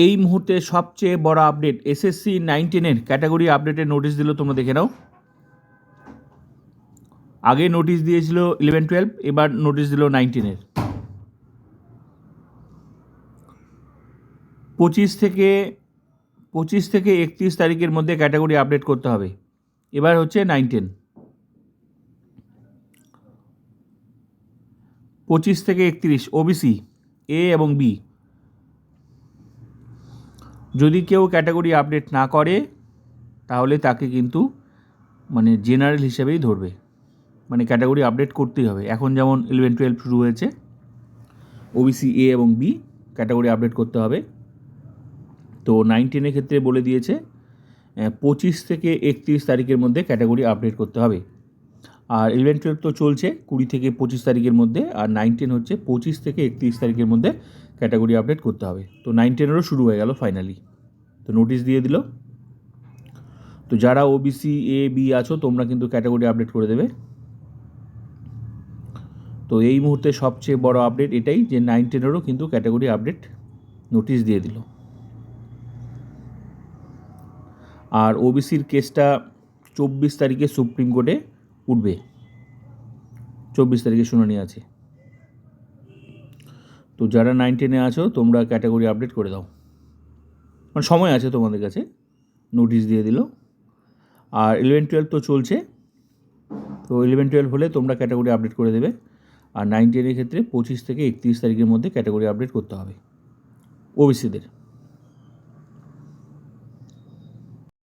এই মুহূর্তে সবচেয়ে বড় আপডেট, এসএসসি 19-এর ক্যাটাগরি আপডেটের নোটিশ দিল, তোমরা দেখে নাও। আগে নোটিশ দিয়েছিল 11-12, এবার নোটিশ দিল 19-এর। 25 থেকে 31 তারিখের মধ্যে ক্যাটাগরি আপডেট করতে হবে। এবার হচ্ছে 9-10। 25 থেকে 31 ওবিসি এ এবং বি। যদি কেউ ক্যাটাগরি আপডেট না করে তাহলে তাকে কিন্তু মানে জেনারেল হিসেবেই ধরবে, মানে ক্যাটাগরি আপডেট করতেই হবে। এখন যেমন 11-12 শুরু হয়েছে, ওবিসি এ এবং বি ক্যাটাগরি আপডেট করতে হবে। তো 9-10-এর ক্ষেত্রে বলে দিয়েছে 25 থেকে 31 তারিখের মধ্যে ক্যাটাগরি আপডেট করতে হবে। আর 11-12 তো চলছে 20 থেকে 25 তারিখের মধ্যে, আর 9-10 হচ্ছে 25 থেকে 31 তারিখের মধ্যে ক্যাটাগরি আপডেট করতে হবে। তো 9-10-এরও শুরু হয়ে গেল ফাইনালি, তো নোটিশ দিয়ে দিল। তো যারা ওবিসি এ বি আছো তোমরা কিন্তু ক্যাটাগরি আপডেট করে দেবে। তো এই মুহূর্তে সবচেয়ে বড় আপডেট এটাই যে 9-10-এরও কিন্তু ক্যাটাগরি আপডেট নোটিশ দিয়ে দিল। আর ওবিসির কেসটা 24 তারিখে সুপ্রিম কোর্টে উঠবে, 24 তারিখে শুনানি আছে। তো যারা 9-10-এ আছো তোমরা ক্যাটাগরি আপডেট করে দাও, মানে সময় আছে তোমাদের কাছে, নোটিশ দিয়ে দিল। আর 11-12 তো চলছে, তো 11-12 হলে তোমরা ক্যাটাগরি আপডেট করে দেবে। আর 9-10-এর ক্ষেত্রে 25 থেকে 31 তারিখের মধ্যে ক্যাটাগরি আপডেট করতে হবে ওবিসিদের।